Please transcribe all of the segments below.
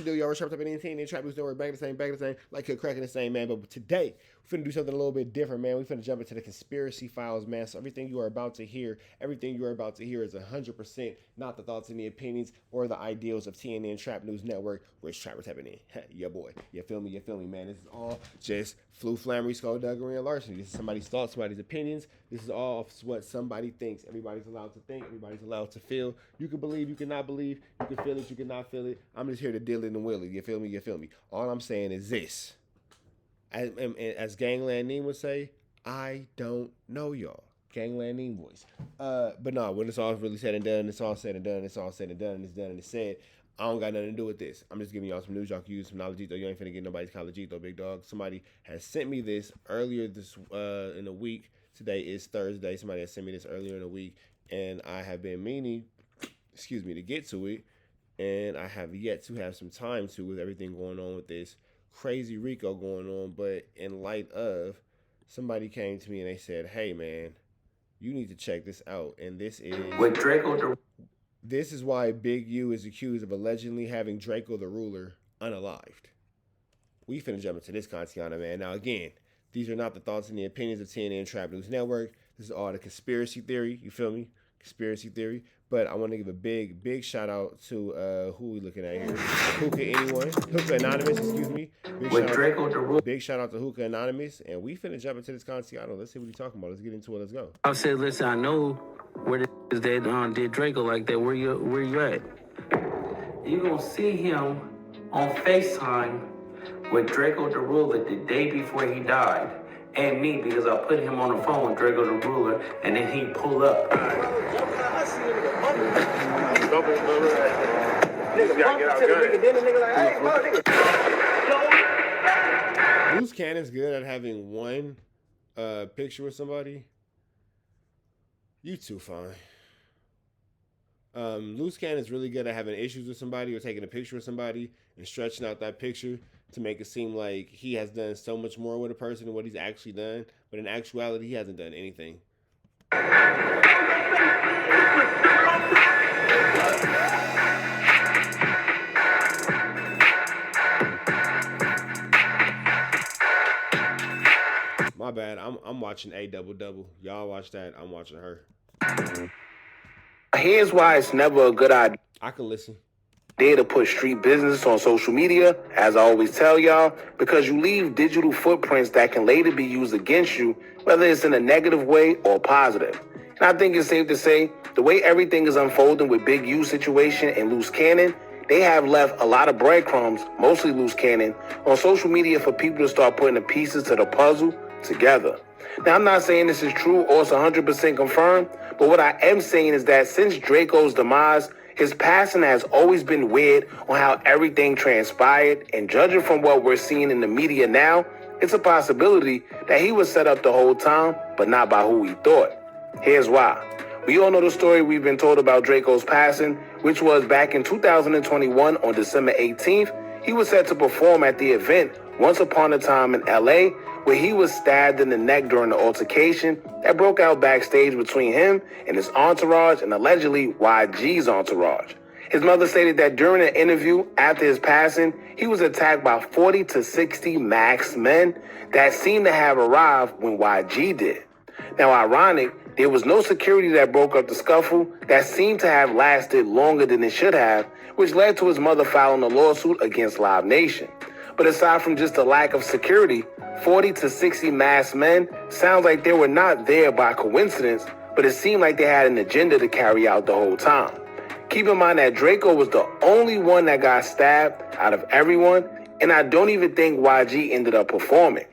the deal, y'all. We're trapped up in anything. And trap news network, back the same, like a crack in the same, man. But today, we're finna do something a little bit different, man. We're finna jump into the conspiracy files, man. So everything you are about to hear is 100% not the thoughts and the opinions or the ideals of TNN Trap News Network, which Trapper tapping in. Yeah, boy. You feel me, man. This is all just flu, flammery, skullduggery, and larceny. This is somebody's thoughts, somebody's opinions. This is all what somebody thinks. Everybody's allowed to think. Everybody's allowed to feel. You can believe, you cannot believe. You can feel it, you cannot feel it. I'm just here to deal it and will it. You feel me? All I'm saying is this. As Gangland Neem would say, I don't know y'all. Gangland Neem voice. But no, when it's all really said and done, it's all said and done, and it's done and it's said, I don't got nothing to do with this. I'm just giving y'all some news y'all can use, some knowledge, though. You ain't finna get nobody's college, though, big dog. Somebody has sent me this earlier this in the week. Today is Thursday. Somebody has sent me this earlier in the week, and I have been meaning, to get to it, and I have yet to have some time to with everything going on with this crazy Rico going on. But in light of, somebody came to me and they said, hey, man, you need to check this out. And this is with Drakeo. This is why Big U is accused of allegedly having Drakeo the Ruler unalived. We finna jump into this, Kantiana, man. Now, again, these are not the thoughts and the opinions of TNN Trap News Network. This is all the conspiracy theory. You feel me? Conspiracy theory. But I want to give a big shout out to who we looking at here. Hookah Anonymous, excuse me. Big shout out to Hookah Anonymous. And we finna jump into this, Kantiana. Let's see what he's talking about. Let's get into it. Let's go. I said, listen, I know where the that did Drakeo like that. Where you at? You gonna see him on FaceTime with Drakeo the Ruler the day before he died, and me, because I put him on the phone with Drakeo the Ruler, and then he pull up. Luce Cannon's good at having one picture with somebody. You too fine. Luce Cannon is really good at having issues with somebody or taking a picture of somebody and stretching out that picture to make it seem like he has done so much more with a person than what he's actually done. But in actuality, he hasn't done anything. My bad. I'm watching A Double Double. Y'all watch that. I'm watching her. Here's why it's never a good idea. I can listen. To put street business on social media, as I always tell y'all, because you leave digital footprints that can later be used against you, whether it's in a negative way or positive. And I think it's safe to say, the way everything is unfolding with Big U's situation and Luce Cannon, they have left a lot of breadcrumbs, mostly Luce Cannon, on social media for people to start putting the pieces to the puzzle together. Now, I'm not saying this is true or it's 100% confirmed, but what I am saying is that since Drakeo's demise, his passing has always been weird on how everything transpired, and judging from what we're seeing in the media now, it's a possibility that he was set up the whole time, but not by who we thought. Here's why. We all know the story we've been told about Drakeo's passing, which was back in 2021 on December 18th. He was set to perform at the event Once Upon a Time in LA, where he was stabbed in the neck during the altercation that broke out backstage between him and his entourage and allegedly YG's entourage. His mother stated that during an interview after his passing, he was attacked by 40 to 60 masked men that seemed to have arrived when YG did. Now, ironic, there was no security that broke up the scuffle that seemed to have lasted longer than it should have, which led to his mother filing a lawsuit against Live Nation. But aside from just the lack of security, 40 to 60 masked men sounds like they were not there by coincidence, but it seemed like they had an agenda to carry out the whole time. Keep in mind that Drakeo was the only one that got stabbed out of everyone, and I don't even think YG ended up performing.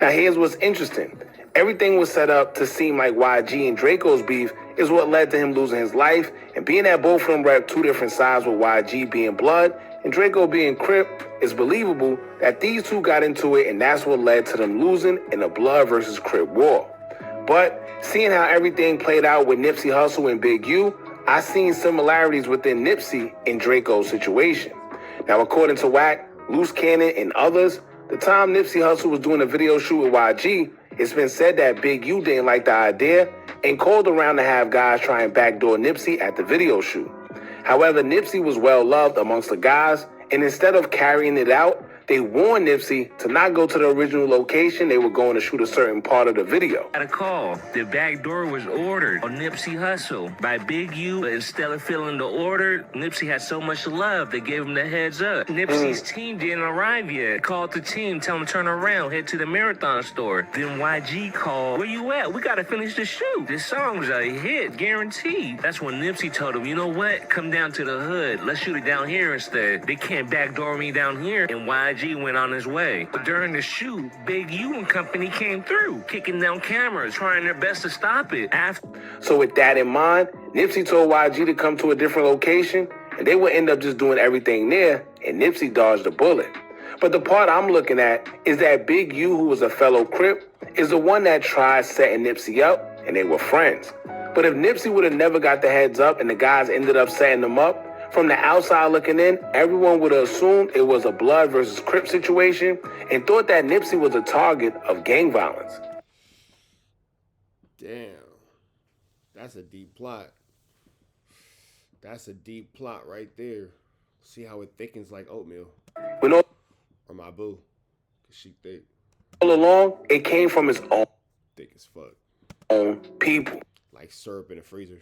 Now, here's what's interesting. Everything was set up to seem like YG and Drakeo's beef is what led to him losing his life, and being that both of them rep two different sides with YG being Blood and Drakeo being Crip, it's believable that these two got into it, and that's what led to them losing in a Blood versus Crip war. But seeing how everything played out with Nipsey Hussle and Big U, I seen similarities within Nipsey and Drakeo's situation. Now, according to WACK, Luce Cannon, and others, the time Nipsey Hussle was doing a video shoot with YG, it's been said that Big U didn't like the idea and called around to have guys try and backdoor Nipsey at the video shoot. However, Nipsey was well loved amongst the guys, And instead of carrying it out, they warned Nipsey to not go to the original location they were going to shoot a certain part of the video. Got a call. The back door was ordered on Nipsey Hussle by Big U. Instead of filling the order, Nipsey had so much love, they gave him the heads up. Nipsey's team didn't arrive yet. Called the team, tell them to turn around, head to the Marathon store. Then YG called, where you at? We got to finish the shoot. This song's a hit, guaranteed. That's when Nipsey told him, you know what? Come down to the hood. Let's shoot it down here instead. They can't backdoor me down here. And YG went on his way. But during the shoot, Big U and company came through, kicking down cameras, trying their best to stop it. So with that in mind, Nipsey told YG to come to a different location, and they would end up just doing everything there, and Nipsey dodged a bullet. But the part I'm looking at is that Big U, who was a fellow Crip, is the one that tried setting Nipsey up, and they were friends. But if Nipsey would have never got the heads up and the guys ended up setting them up, from the outside looking in, everyone would have assumed it was a blood versus Crip situation and thought that Nipsey was a target of gang violence. Damn. That's a deep plot. That's a deep plot right there. See how it thickens like oatmeal. We know, or my boo. Cause she thick. All along, it came from his own. Thick as fuck. Own people. Like syrup in the freezer.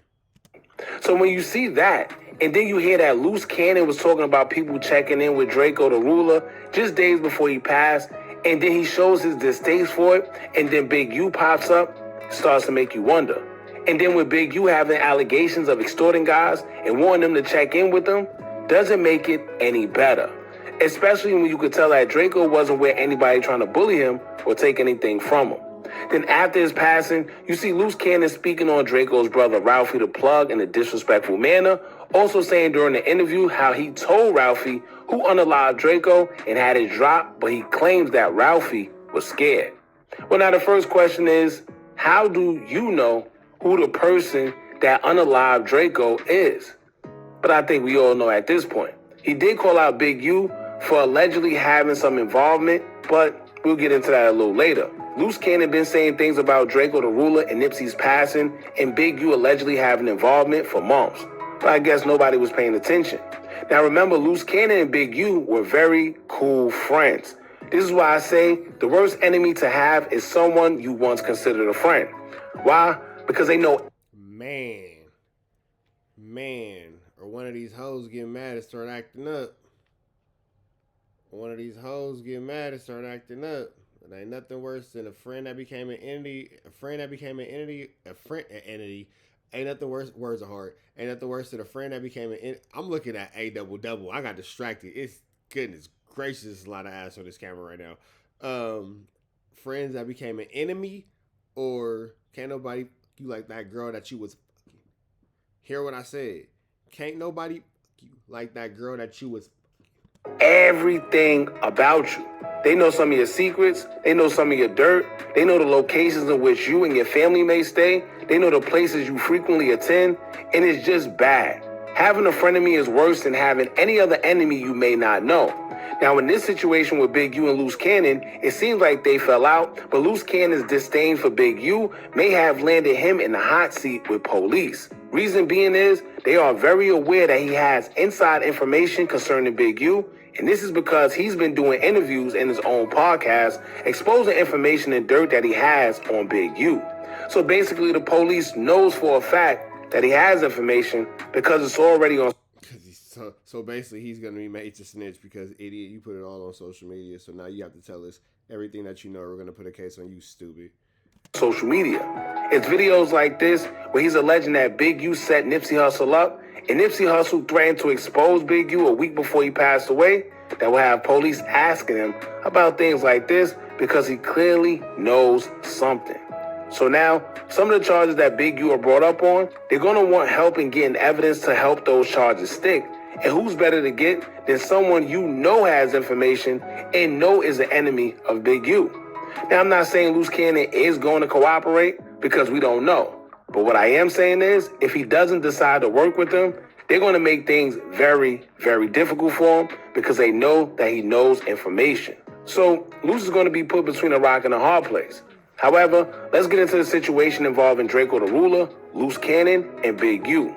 So when you see that, and then you hear that Luce Cannon was talking about people checking in with Drakeo the Ruler just days before he passed, and then he shows his distaste for it, and then Big U pops up, it starts to make you wonder. And then with Big U having allegations of extorting guys and wanting them to check in with them, doesn't make it any better. Especially when you could tell that Drakeo wasn't with anybody trying to bully him or take anything from him. Then after his passing, you see Luce Cannon speaking on Drakeo's brother Ralphie the Plug in a disrespectful manner, also saying during the interview how he told Ralphie who unalived Drakeo and had it dropped, but he claims that Ralphie was scared. Well, now the first question is, how do you know who the person that unalived Drakeo is? But I think we all know at this point. He did call out Big U for allegedly having some involvement, but we'll get into that a little later. Luce Cannon been saying things about Drakeo the Ruler and Nipsey's passing and Big U allegedly having involvement for months. But I guess nobody was paying attention. Now remember, Luce Cannon and Big U were very cool friends. This is why I say the worst enemy to have is someone you once considered a friend. Why? Because they know. Man, or one of these hoes get mad and start acting up. One of these hoes get mad and start acting up. It ain't nothing worse than a friend that became an entity. Ain't nothing worse. Words are hard. Ain't nothing worse than a friend that became an entity. I'm looking at a double. I got distracted. It's goodness gracious. There's a lot of ass on this camera right now. Friends that became an enemy, or can't nobody you like that girl that you was. Hear what I said? Can't nobody you like that girl that you was. Everything about you. They know some of your secrets. They know some of your dirt. They know the locations in which you and your family may stay. They know the places you frequently attend. And it's just bad. Having a frenemy is worse than having any other enemy you may not know. Now, in this situation with Big U and Luce Cannon, it seems like they fell out, but Luce Cannon's disdain for Big U may have landed him in the hot seat with police. Reason being is, they are very aware that he has inside information concerning Big U, and this is because he's been doing interviews in his own podcast, exposing information and dirt that he has on Big U. So basically, the police knows for a fact that he has information because it's already on. So basically, he's going to be made to snitch because, idiot, you put it all on social media. So now you have to tell us everything that you know. We're going to put a case on you, stupid. Social media. It's videos like this where he's alleging that Big U set Nipsey Hussle up, and Nipsey Hussle threatened to expose Big U a week before he passed away. That will have police asking him about things like this because he clearly knows something. So now, some of the charges that Big U are brought up on, they're going to want help in getting evidence to help those charges stick. And who's better to get than someone you know has information and know is an enemy of Big U? Now, I'm not saying Luce Cannon is going to cooperate because we don't know. But what I am saying is, if he doesn't decide to work with them, they're going to make things very, very difficult for him because they know that he knows information. So Luce is going to be put between a rock and a hard place. However, let's get into the situation involving Drakeo the Ruler, Luce Cannon, and Big U.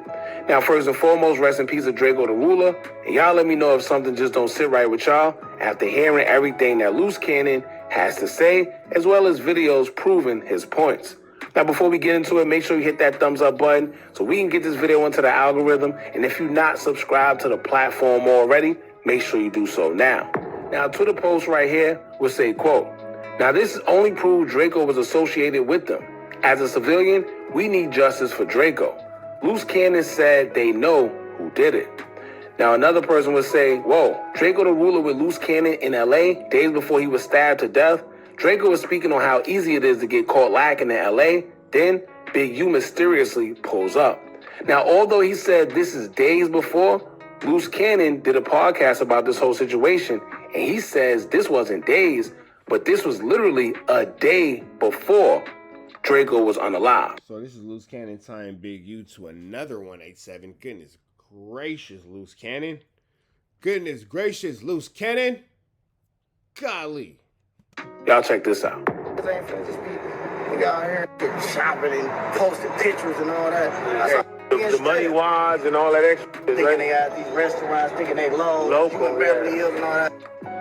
Now, first and foremost, rest in peace to Drakeo the Ruler. And y'all let me know if something just don't sit right with y'all after hearing everything that Luce Cannon has to say, as well as videos proving his points. Now, before we get into it, make sure you hit that thumbs up button so we can get this video into the algorithm. And if you're not subscribed to the platform already, make sure you do so now. Now, Twitter post right here will say, quote, "Now, this only proves Drakeo was associated with them. As a civilian, we need justice for Drakeo. Luce Cannon said they know who did it." Now, another person would say, whoa, Drakeo the Ruler with Luce Cannon in LA days before he was stabbed to death. Drakeo was speaking on how easy it is to get caught lacking in LA. Then Big U mysteriously pulls up. Now, although he said this is days before, Luce Cannon did a podcast about this whole situation, and he says this wasn't days, but this was literally a day before Drakeo was unalive. So this is Luce Cannon tying Big U to another 187. Goodness gracious, Luce Cannon. Goodness gracious, Luce Cannon. Golly. Y'all check this out. We got here shopping and posting pictures and all that. The money wise and all that extra. Thinking Right? they got these restaurants, thinking they local, you in Beverly Hills and all that.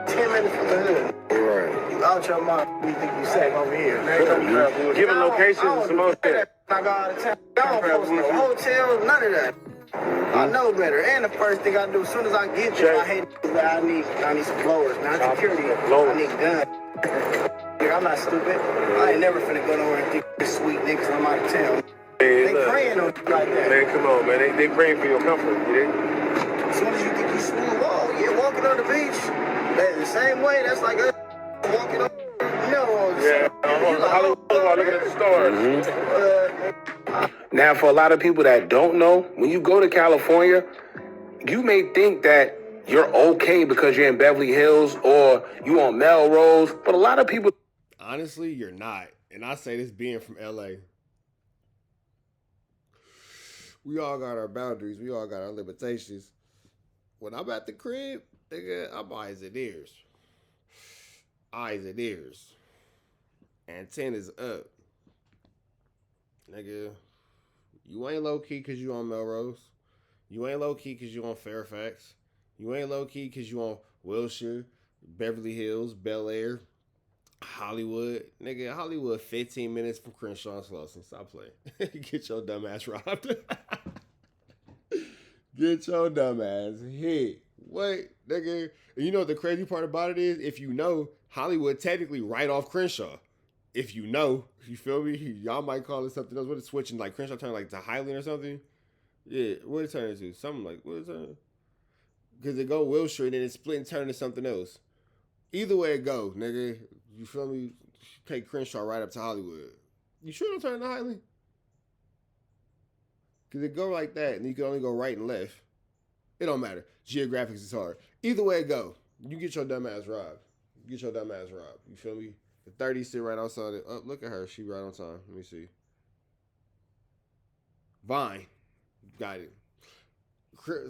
10 minutes from the hood. Right. You out your mind, you think you safe over here. Giving locations and some more shit. I go out of town. I don't post no hotels, none of that. I know better. And the first thing I do, as soon as I get there, I hate I need some blowers, not security. I need guns. I'm not stupid. I ain't never finna go nowhere and think this sweet niggas I'm out of town. Hey, They look. praying on you like that. Man, come on, man. They praying for your comfort. You dig? As soon as you think you smooth, oh, yeah, walking on the beach. That's the same way. That's like us walking on Melrose. Yeah. Hollywood, looking at the stars. Now, for a lot of people that don't know, when you go to California, you may think that you're okay because you're in Beverly Hills or you on Melrose, but a lot of people. Honestly, you're not. And I say this being from LA. We all got our boundaries. We all got our limitations. When I'm at the crib, nigga, I'm eyes and ears. Eyes and ears. Antennas up. Nigga, you ain't low-key because you on Melrose. You ain't low-key because you on Fairfax. You ain't low-key because you on Wilshire, Beverly Hills, Bel Air, Hollywood. Nigga, Hollywood 15 minutes from Crenshaw and Slauson. Stop playing. Get your dumb ass robbed. Get your dumb ass hit. Wait, nigga. And you know what the crazy part about it is? If you know, Hollywood technically right off Crenshaw. If you know, you feel me? Y'all might call it something else. What is switching? Like Crenshaw turning like to Highland or something? Yeah, what it turn into? Something like, what is that? Because it go Wilshire and then it split and turn to something else. Either way it go, nigga. You feel me? Take Crenshaw right up to Hollywood. You sure don't turn to Highland? Because it go like that and you can only go right and left. It don't matter. Geographics is hard. Either way it go, you get your dumb ass robbed. Get your dumb ass robbed. You feel me? The 30 sit right outside it. Oh, look at her. She right on time. Let me see. Vine. Got it.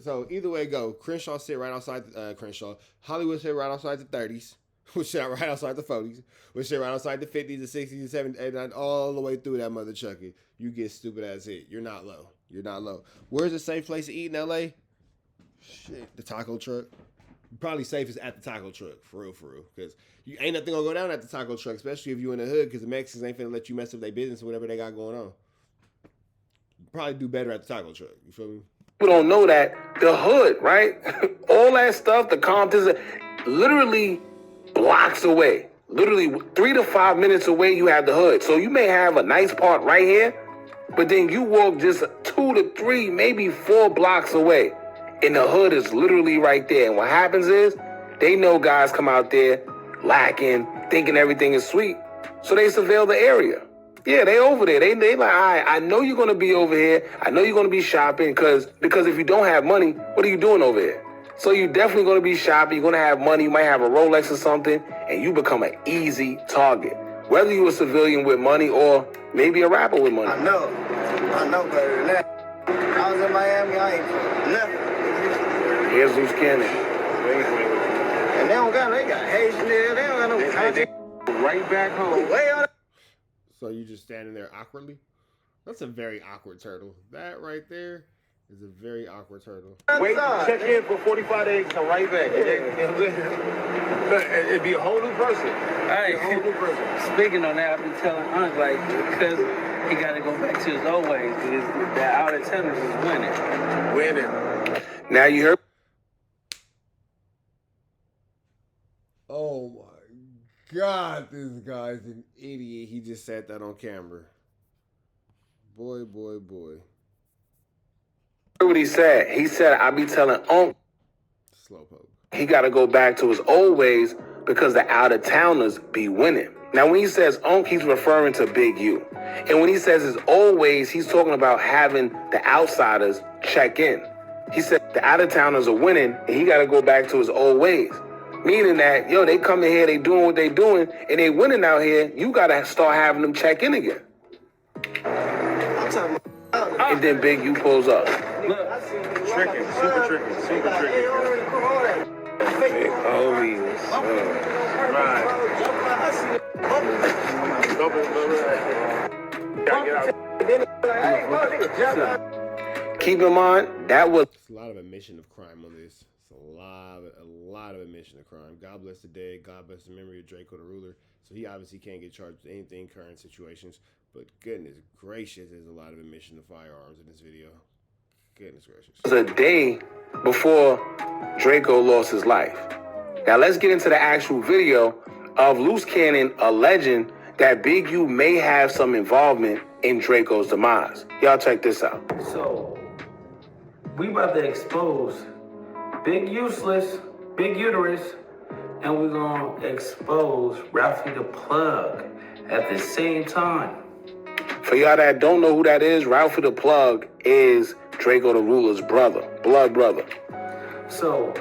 So either way go, Crenshaw sit right outside Crenshaw. Hollywood sit right outside the 30s. Which sit right outside the 40s. Which sit right outside the 50s, the 60s, the 70s, 89, all the way through that mother chucky. You get stupid ass hit. You're not low. You're not low. Where's a safe place to eat in LA? Shit, the taco truck. Probably safest at the taco truck, for real, because you ain't nothing gonna go down at the taco truck, especially if you in the hood, because the Mexicans ain't finna let you mess up their business or whatever they got going on. Probably do better at the taco truck. You feel me? People don't know that the hood, right? All that stuff, the Comptons, literally blocks away. Literally 3 to 5 minutes away, you have the hood. So you may have a nice part right here, but then you walk just 2 to 3, maybe 4 blocks away, and the hood is literally right there. And what happens is, they know guys come out there lacking, thinking everything is sweet, so they surveil the area. Yeah, they over there. They like, all right, I know you're going to be over here. I know you're going to be shopping because if you don't have money, what are you doing over here? So you're definitely going to be shopping. You're going to have money. You might have a Rolex or something, and you become an easy target. Whether you're a civilian with money or maybe a rapper with money. I know better than that. I was in Miami, I ain't nothing. Here's Luce Cannon. And they got Haitian there, they don't got no country. Right back home. Way on. So you just standing there awkwardly? That's a very awkward turtle. That right there It's a very awkward turtle. Wait, check in for 45 days, come right back. It'd be a whole new person. Hey, A whole new person. speaking on that, I've been telling Unc, like, because he got to go back to his old ways, because that out of towners is winning. Now you heard. Oh my God, this guy's an idiot. He just said that on camera. Boy. What he said? He said, I be telling Unc Slowpoke. he got to go back to his old ways because the out-of-towners be winning. Now, when he says Unc, he's referring to Big U. And when he says his old ways, he's talking about having the outsiders check in. He said the out-of-towners are winning, and he got to go back to his old ways. Meaning that, yo, they come in here, they doing what they doing, and they winning out here, you got to start having them check in again. And then Big U pulls up. Look, Tricking, super tricking. Big holy. Keep in mind, that was It's a lot of admission of crime on this. It's a lot of admission of crime. God bless the dead. God bless the memory of Drakeo the Ruler. So he obviously can't get charged with anything current situations. But goodness gracious, there's a lot of admission of firearms in this video. Goodness gracious. a day before Drakeo lost his life. Now let's get into the actual video of Luce Cannon alleging that Big U may have some involvement in Drakeo's demise. Y'all check this out. so we about to expose Big Useless, Big Uterus, and we're going to expose Ralphie the Plug at the same time. For y'all that don't know who that is, Ralphie the Plug is Drakeo the Ruler's brother, blood brother. So,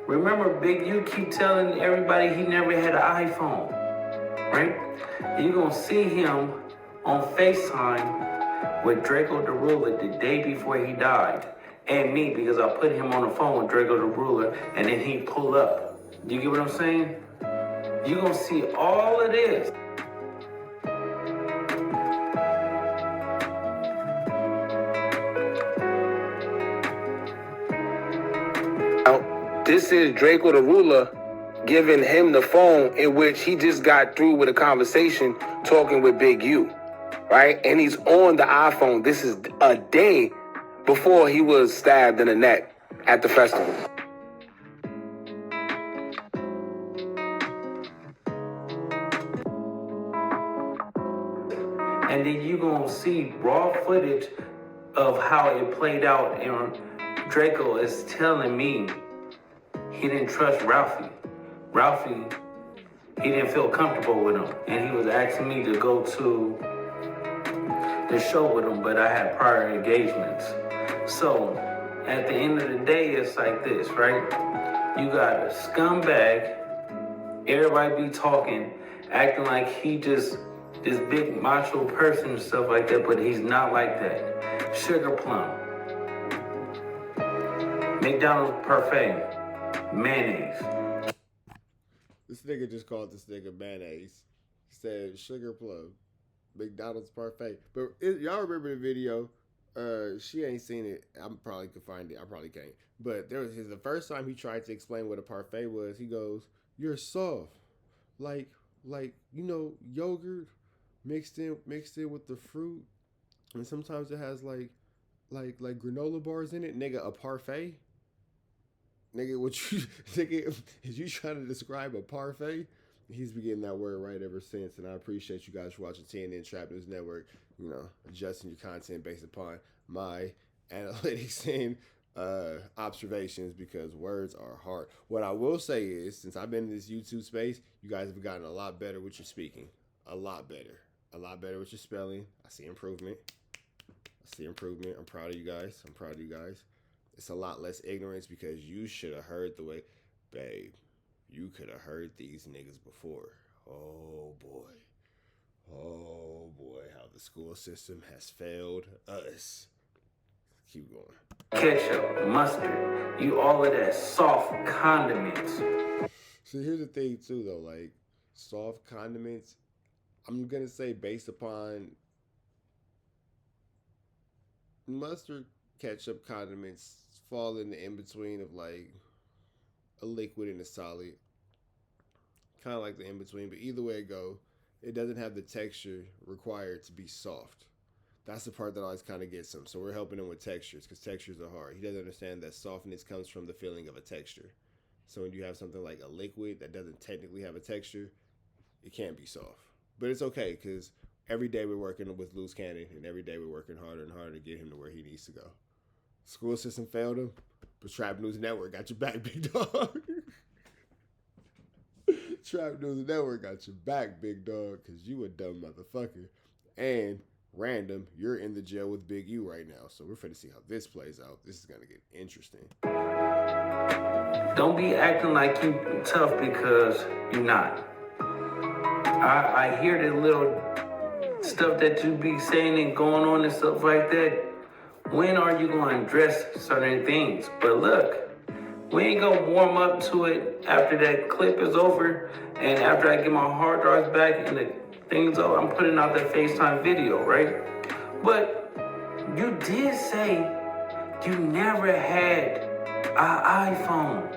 remember Big U keep telling everybody he never had an iPhone, right? You're going to see him on FaceTime with Drakeo the Ruler the day before he died. And me, because I put him on the phone with Drakeo the Ruler, and then he pulled up. You get what I'm saying? You're going to see all of this. Now, this is Drakeo the Ruler giving him the phone in which he just got through with a conversation talking with Big U, right? And he's on the iPhone. This is a day before he was stabbed in the neck at the festival. And then you're going to see raw footage of how it played out. And Drakeo is telling me he didn't trust Ralphie. Ralphie, he didn't feel comfortable with him. And he was asking me to go to the show with him, but I had prior engagements. So at the end of the day, it's like this, right? You got a scumbag, everybody be talking, acting like he just this big macho person and stuff like that, but he's not like that. Sugar plum, McDonald's parfait, mayonnaise. This nigga just called this nigga mayonnaise. He said sugar plum, McDonald's parfait. But y'all remember the video? She ain't seen it. I probably could find it. I probably can't. But there was the first time he tried to explain what a parfait was. He goes, "You're soft, like you know, yogurt mixed in with the fruit, and sometimes it has like granola bars in it, nigga. A parfait, nigga. What you nigga? Is you trying to describe a parfait?" He's been getting that word right ever since, and I appreciate you guys for watching TNN Trap News Network. You know, adjusting your content based upon my analytics and observations, because words are hard. What I will say is, since I've been in this YouTube space, you guys have gotten a lot better with your speaking. A lot better with your spelling. I see improvement. I'm proud of you guys. It's a lot less ignorance, because you should have heard the way, babe, you could have heard these niggas before. Oh boy, how the school system has failed us. Keep going. Ketchup, mustard, you all of that soft condiments. So here's the thing too, though, like soft condiments, I'm gonna say based upon mustard ketchup condiments fall in the in-between of like a liquid and a solid. Kind of like the in-between, but either way it go, it doesn't have the texture required to be soft. That's the part that always kind of gets him. So we're helping him with textures because textures are hard. He doesn't understand that softness comes from the feeling of a texture. So when you have something like a liquid that doesn't technically have a texture, it can't be soft. But it's okay because every day we're working with Loose Cannon and every day we're working harder and harder to get him to where he needs to go. School system failed him, but Trap News Network got your back, big dog. Trap News Network got your back, big dog, because you a dumb motherfucker. And random, you're in the jail with Big U right now. So we're finna see how this plays out. This is gonna get interesting. Don't be acting like you tough because you're not. I hear the little stuff that you be saying and going on and stuff like that. When are you going to address certain things? But look, we ain't going to warm up to it after that clip is over and after I get my hard drives back and the thing's over. I'm putting out that FaceTime video, right? But you did say you never had an iPhone.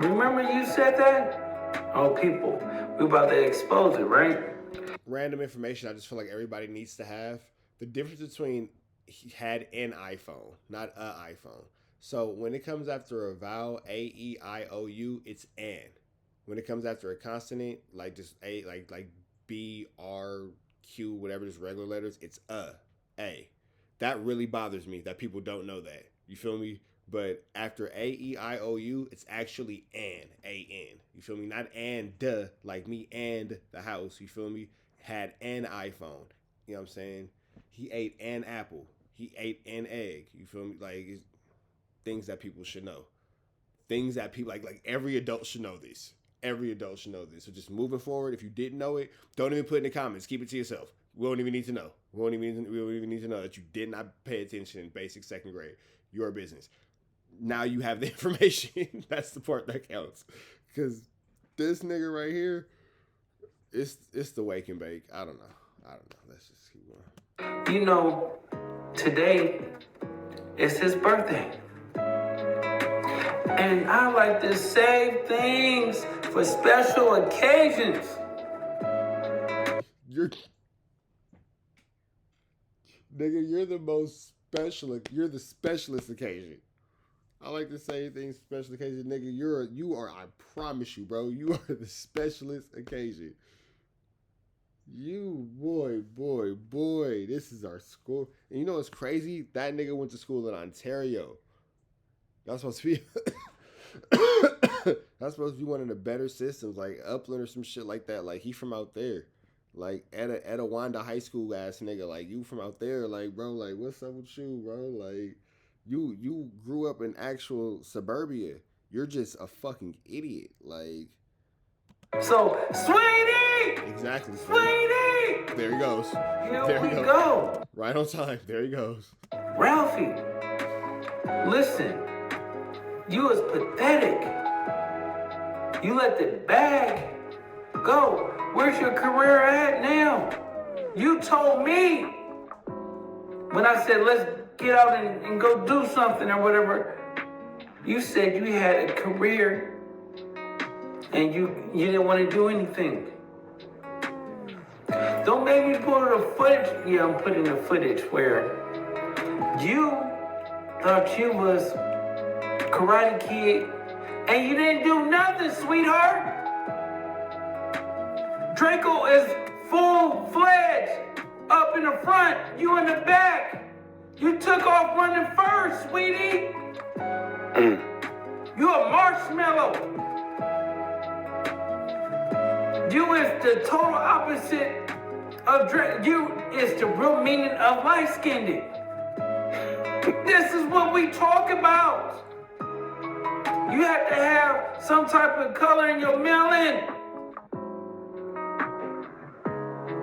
Remember you said that? Oh, people, we about to expose it, right? Random information I just feel like everybody needs to have. The difference between he had an iPhone, not a iPhone. So when it comes after a vowel, A-E-I-O-U, it's an. When it comes after a consonant, like just A, like B, R, Q, whatever, just regular letters, it's A. That really bothers me that people don't know that. You feel me? But after A-E-I-O-U, it's actually an, A-N. You feel me? Not and, duh, like me and the house. You feel me? Had an iPhone. You know what I'm saying? He ate an apple. He ate an egg. You feel me? Like, it's things that people should know. Things that people, like every adult should know this. Every adult should know this. So just moving forward, if you didn't know it, don't even put it in the comments. Keep it to yourself. We don't even need to know. We don't even need to know that you did not pay attention in basic second grade. Your business. Now you have the information. That's the part that counts. Because this nigga right here, it's the wake and bake. I don't know. Let's just keep going. You know, today is his birthday. And I like to save things for special occasions. You're the most special. You're the specialist occasion. I like to say things special occasion, nigga. You are. I promise you, bro. You are the specialist occasion. You boy. This is our school, and you know what's crazy? That nigga went to school in Ontario. That's supposed to be. That's supposed to be one of the better systems, like Upland or some shit like that. Like he from out there, like at a Wanda High School ass nigga. Like you from out there, like bro. Like what's up with you, bro? Like. You grew up in actual suburbia. You're just a fucking idiot. Like. So, sweetie! Exactly. Sweetie! There he goes. Here we go. Right on time. There he goes. Ralphie, listen. You was pathetic. You let the bag go. Where's your career at now? You told me when I said let's get out and go do something or whatever, you said you had a career and you didn't want to do anything. Don't make me pull the footage. Yeah, I'm putting the footage where you thought you was Karate Kid and you didn't do nothing, sweetheart. Drakeo is full-fledged up in the front, you in the back. You took off running first, sweetie. You a marshmallow. You is the total opposite of you is the real meaning of light-skinned. This is what we talk about. You have to have some type of color in your melon.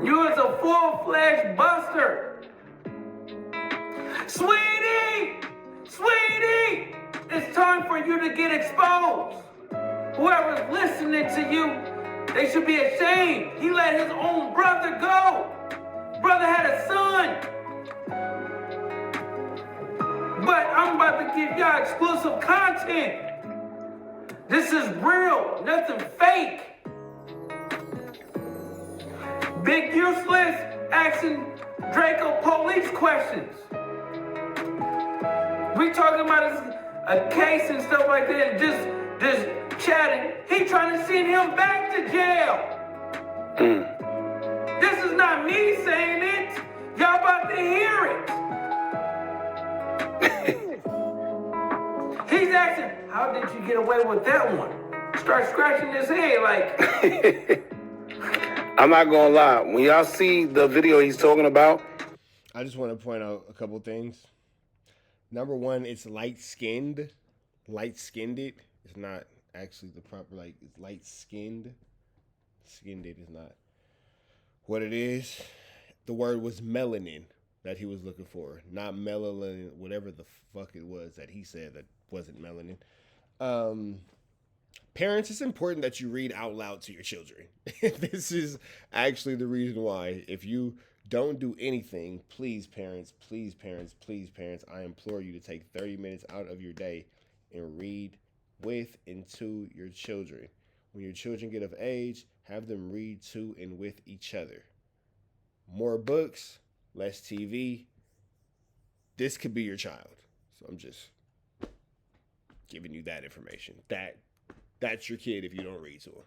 You is a full-fledged buster. Sweetie! Sweetie! It's time for you to get exposed. Whoever's listening to you, they should be ashamed. He let his own brother go. Brother had a son. But I'm about to give y'all exclusive content. This is real, nothing fake. Big Useless asking Drakeo police questions. We talking about a case and stuff like that, just chatting. He trying to send him back to jail. This is not me saying it. Y'all about to hear it. He's asking, how did you get away with that one? Start scratching his head like. I'm not gonna lie. When y'all see the video he's talking about, I just want to point out a couple things. Number one, it's light-skinned. Light-skinned. It's not actually the proper, like, it's light-skinned. Skinned is not what it is. The word was melanin that he was looking for, not melanin, whatever the fuck it was that he said that wasn't melanin. Parents, it's important that you read out loud to your children. This is actually the reason why. If you don't do anything, please parents, I implore you to take 30 minutes out of your day and read with and to your children. When your children get of age, have them read to and with each other. More books, less TV. This could be your child. So I'm just giving you that information. That's your kid if you don't read to him.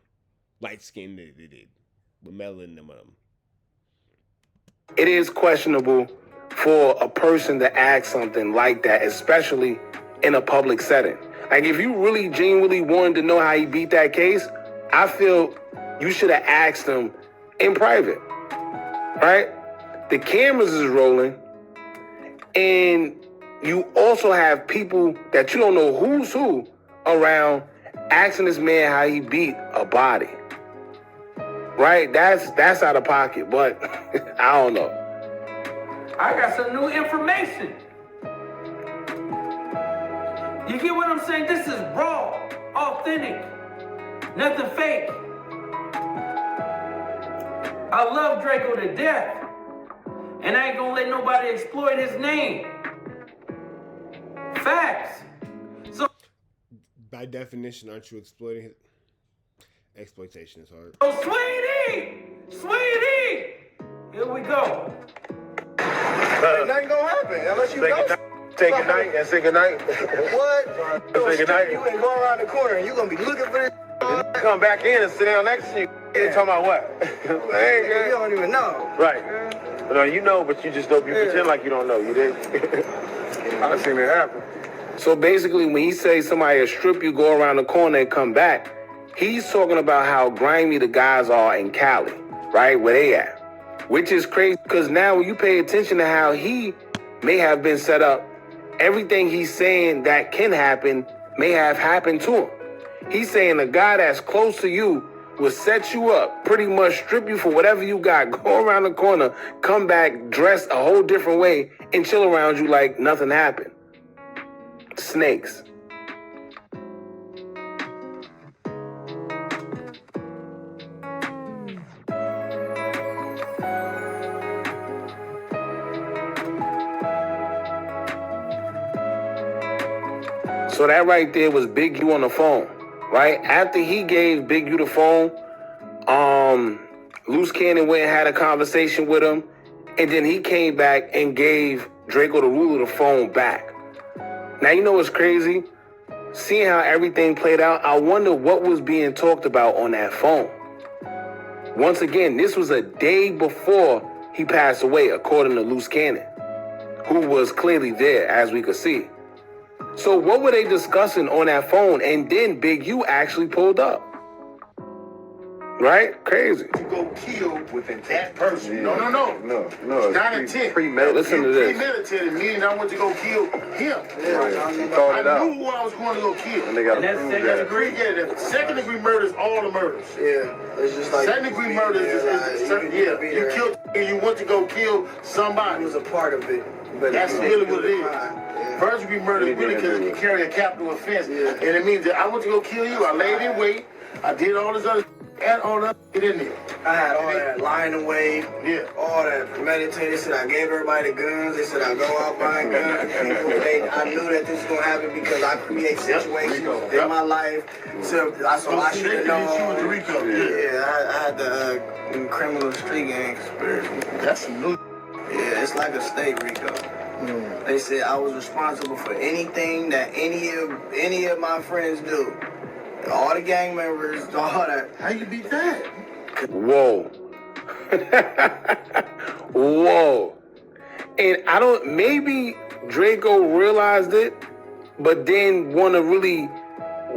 Light skinned, they did. With melanin in them. it is questionable for a person to ask something like that, especially in a public setting. Like, if you really genuinely wanted to know how he beat that case, I feel you should have asked him in private, right? The cameras is rolling, and you also have people that you don't know who's who around asking this man how he beat a body, right? That's out of pocket, but I don't know. I got some new information. You get what I'm saying? This is raw, authentic, nothing fake. I love Drakeo to death, and I ain't gonna let nobody exploit his name. Facts. So, by definition, aren't you exploiting his exploitation is hard. oh, sweetie, here we go. Nothing gonna happen unless you go. Say goodnight and say goodnight. What? Say goodnight. You ain't going around the corner and you gonna be looking for this. Come back in and sit down next to you. You talking about what? You don't even know. Right. No, you know, but you just don't. You pretend like you don't know. You did. I've seen it happen. So basically, when he says somebody will strip you, go around the corner and come back, he's talking about how grimy the guys are in Cali, right? Where they at. Which is crazy, because now when you pay attention to how he may have been set up, everything he's saying that can happen may have happened to him. He's saying a guy that's close to you will set you up, pretty much strip you for whatever you got, go around the corner, come back, dress a whole different way, and chill around you like nothing happened. Snakes. So that right there was Big U on the phone, right? After he gave Big U the phone, Luce Cannon went and had a conversation with him, and then he came back and gave Drakeo the Ruler the phone back. Now, you know what's crazy? Seeing how everything played out, I wonder what was being talked about on that phone. Once again, this was a day before he passed away, according to Luce Cannon, who was clearly there, as we could see. So what were they discussing on that phone? And then Big U actually pulled up. Right? Crazy. To go kill within that person. No. No. It's not intent. Listen to this. Premeditated, meaning I went to go kill him. Called it I out. knew who I was going to go kill. And they got And to that's prove second that. degree? Yeah, second degree murder is all the murders. Yeah, it's just like Second degree murder is you killed and you went to go kill somebody. He was a part of it. But That's really what it is. Yeah. First degree murder is really because you carry a capital offense. Yeah. And it means that I went to go kill you. I laid in wait. I did all this other Add all that shit in there. I had all that lying away, all that meditating. They said I gave everybody guns. They said I go out buying guns. I knew that this was gonna happen because I create situations in my life. So I should have known. Yeah, I had the criminal street gang conspiracy. That's new. Yeah, it's like a state RICO. They said I was responsible for anything that any of my friends do. All the gang members, all that. How you beat that? Whoa. Whoa. And I don't, maybe Drakeo realized it, but then want to really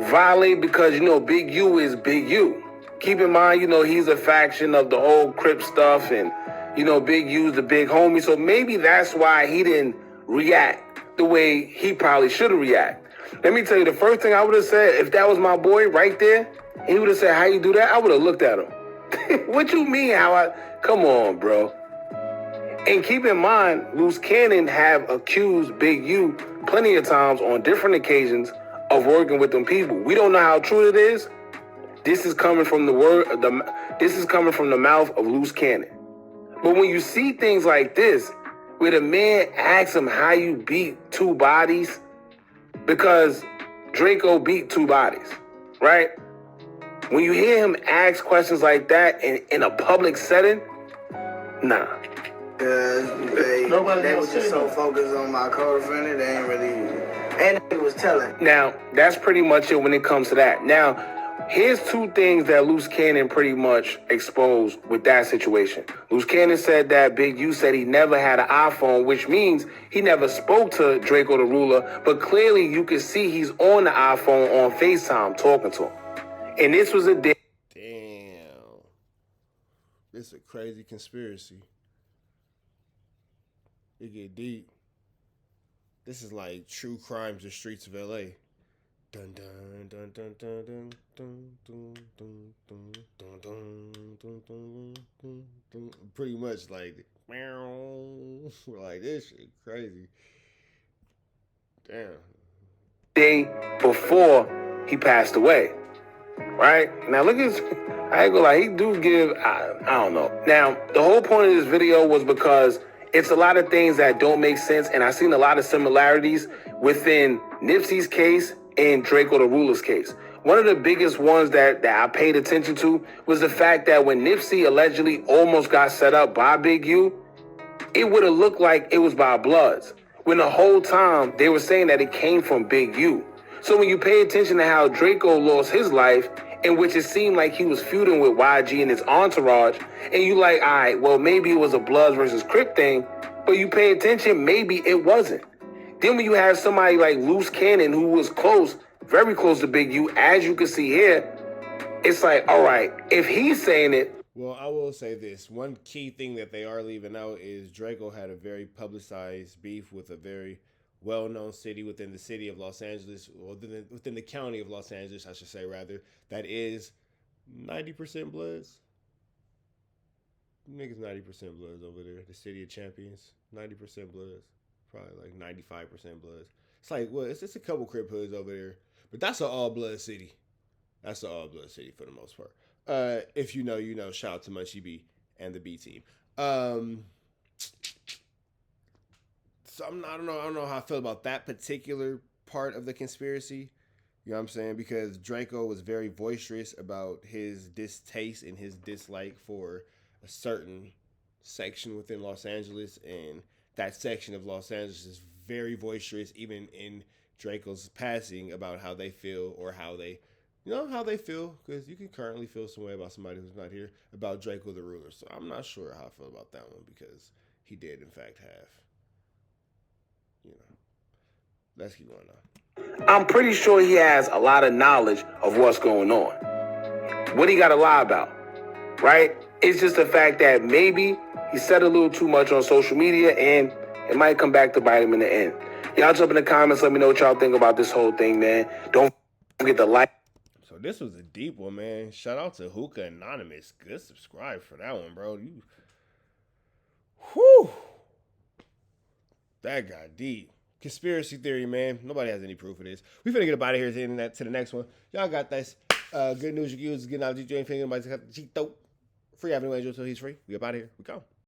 violate because, you know, Big U is Big U. Keep in mind, you know, he's a faction of the whole Crip stuff and, you know, Big U's the big homie. So maybe that's why he didn't react the way he probably should have reacted. Let me tell you, the first thing I would have said, if that was my boy right there, he would have said, how you do that? I would have looked at him. What you mean come on, bro. And keep in mind, Luce Cannon have accused Big U plenty of times on different occasions of working with them people. We don't know how true it is. This is coming from this is coming from the mouth of Luce Cannon. But when you see things like this, where the man asks him how you beat two bodies, because Drakeo beat two bodies, right? When you hear him ask questions like that in a public setting, nah. They was just so focused on my co-defendant, they ain't really, and he was telling. Now, that's pretty much it when it comes to that. Now, here's two things that Luce Cannon pretty much exposed with that situation. Luce Cannon said that Big U said he never had an iPhone, which means he never spoke to Drakeo the Ruler, but clearly you can see he's on the iPhone on FaceTime talking to him. And this was a day. Damn. This is a crazy conspiracy. It get deep. This is like true crimes, the streets of LA. Dun dun dun dun dun dun dun dun dun dun dun dun dun dun dun dun. Pretty much like like this shit crazy. Damn. Day before he passed away. Right? Now look at his, I ain't gonna lie, he do give, I don't know. Now, the whole point of this video was because it's a lot of things that don't make sense, and I've seen a lot of similarities within Nipsey's case and Drakeo the Ruler's case. One of the biggest ones that I paid attention to was the fact that when Nipsey allegedly almost got set up by Big U, it would have looked like it was by Bloods, when the whole time they were saying that it came from Big U. So when you pay attention to how Drakeo lost his life, in which it seemed like he was feuding with YG and his entourage, and you like, all right, well, maybe it was a Bloods versus Crip thing, but you pay attention, maybe it wasn't. Then when you have somebody like Luce Cannon, who was close, very close to Big U, as you can see here, it's like, all right, if he's saying it. Well, I will say this. One key thing that they are leaving out is Drakeo had a very publicized beef with a very well-known city within the city of Los Angeles, or within the county of Los Angeles, I should say, rather, that is 90% Bloods. Niggas 90% Bloods over there. The city of champions, 90% Bloods. Probably like 95% Bloods. It's like, well, it's a couple Crip hoods over there, but that's an all-blood city. That's an all-blood city for the most part. If you know, you know. Shout out to Munchie B and the B team. So I don't know how I feel about that particular part of the conspiracy. You know what I'm saying? Because Drakeo was very boisterous about his distaste and his dislike for a certain section within Los Angeles, and that section of Los Angeles is very boisterous, even in Drakeo's passing, about how they feel, or how they, you know, how they feel, because you can currently feel some way about somebody who's not here, about Drakeo the Ruler. So I'm not sure how I feel about that one, because he did in fact have, you know. Let's keep going on. I'm pretty sure he has a lot of knowledge of what's going on. What he got to lie about, right? It's just the fact that maybe he said a little too much on social media, and it might come back to bite him in the end. Y'all jump in the comments. Let me know what y'all think about this whole thing, man. Don't forget to like. So this was a deep one, man. Shout out to Hookah Anonymous. Good subscribe for that one, bro. Whew. That got deep. Conspiracy theory, man. Nobody has any proof of this. We finna get up out of here to the next one. Y'all got this. Good news you use is getting out of you ain't thinking about the cheat dope. Free Avenue Angel until he's free. We up out of here. We go.